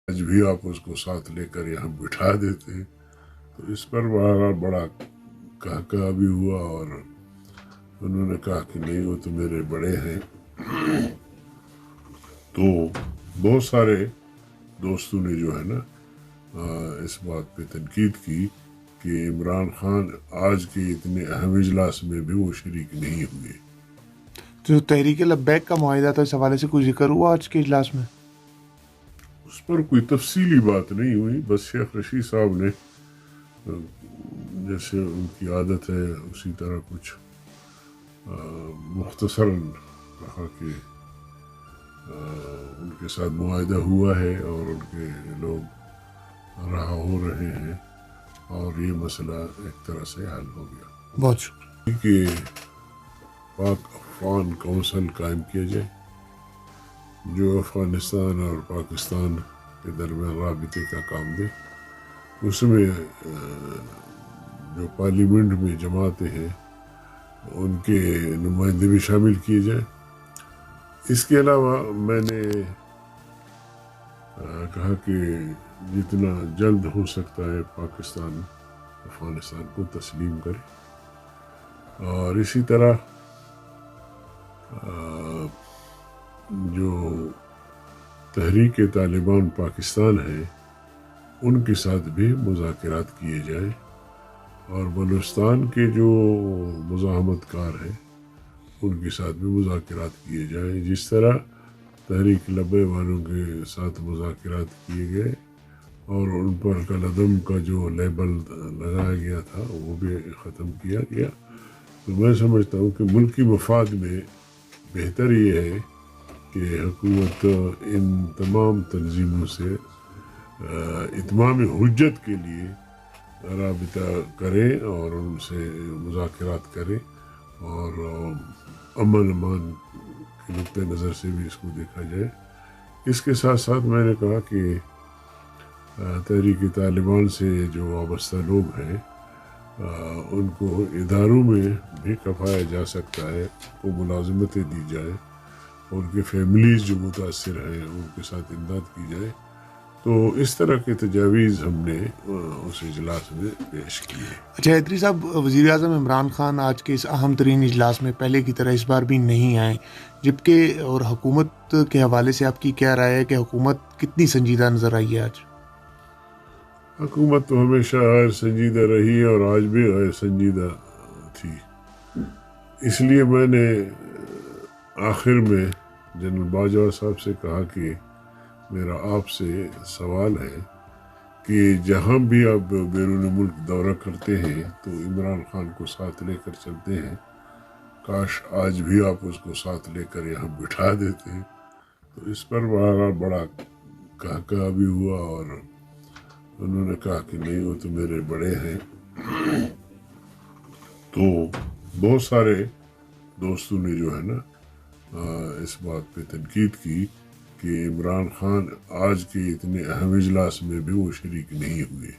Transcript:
آج بھی آپ اس کو ساتھ لے کر یہاں بٹھا دیتے ہیں۔ تو اس پر بڑا کہا بھی ہوا، اور انہوں نے کہا کہ نہیں، وہ تو میرے بڑے ہیں۔ تو بہت سارے دوستوں نے جو ہے نا اس بات پہ تنقید کی کہ عمران خان آج کے اتنے اہم اجلاس میں بھی وہ شریک نہیں ہوئے۔ جو تحریک لبیک کا معاہدہ تھا، اس حوالے سے کوئی ذکر ہوا آج کے اجلاس میں؟ اس پر کوئی تفصیلی بات نہیں ہوئی، بس شیخ رشید صاحب نے جیسے ان کی عادت ہے اسی طرح کچھ مختصراً کہا کہ ان کے ساتھ معاہدہ ہوا ہے اور ان کے لوگ رہا ہو رہے ہیں، اور یہ مسئلہ ایک طرح سے حل ہو گیا۔ بہت شکریہ۔ کہ پاک افغان کونسل قائم کیا جائے جو افغانستان اور پاکستان کے درمیان رابطے کا کام دے، اس میں جو پارلیمنٹ میں جماعتیں ہیں ان کے نمائندے بھی شامل کیے جائیں۔ اس کے علاوہ میں نے کہا کہ جتنا جلد ہو سکتا ہے پاکستان افغانستان کو تسلیم کرے، اور اسی طرح جو تحریک طالبان پاکستان ہے ان کے ساتھ بھی مذاکرات کیے جائیں، اور بلوچستان کے جو مزاحمت کار ہیں ان کے ساتھ بھی مذاکرات کیے جائیں، جس طرح تحریک لبے والوں کے ساتھ مذاکرات کیے گئے اور ان پر کالعدم کا جو لیبل لگایا گیا تھا وہ بھی ختم کیا گیا۔ تو میں سمجھتا ہوں کہ ملکی مفاد میں بہتر یہ ہے کہ حکومت ان تمام تنظیموں سے اتمام حجت کے لیے رابطہ کرے اور ان سے مذاکرات کرے، اور امن امان کے نقطہ نظر سے بھی اس کو دیکھا جائے۔ اس کے ساتھ ساتھ میں نے کہا کہ تحریک طالبان سے جو وابستہ لوگ ہیں ان کو اداروں میں بھی کفایا جا سکتا ہے، کو ملازمتیں دی جائے، اور ان کے فیملیز جو متاثر ہیں ان کے ساتھ امداد کی جائے۔ تو اس طرح کے تجاویز ہم نے اس اجلاس میں پیش کیے۔ اچھا ادری صاحب، وزیر اعظم عمران خان آج کے اس اہم ترین اجلاس میں پہلے کی طرح اس بار بھی نہیں آئے، جبکہ اور حکومت کے حوالے سے آپ کی کیا رائے ہے کہ حکومت کتنی سنجیدہ نظر آئی ہے آج؟ حکومت تو ہمیشہ غیر سنجیدہ رہی ہے اور آج بھی غیر سنجیدہ تھی۔ اس لیے میں نے آخر میں جنرل باجوہ صاحب سے کہا کہ میرا آپ سے سوال ہے کہ جہاں بھی آپ بیرون ملک دورہ کرتے ہیں تو عمران خان کو ساتھ لے کر چلتے ہیں، کاش آج بھی آپ اس کو ساتھ لے کر یہاں بٹھا دیتے ہیں۔ تو اس پر بڑا کہا بھی ہوا، اور انہوں نے کہا کہ نہیں، وہ تو میرے بڑے ہیں۔ تو بہت سارے دوستوں نے جو ہے نا اس بات پہ تنقید کی کہ عمران خان آج کے اتنے اہم اجلاس میں بھی وہ شریک نہیں ہوئے۔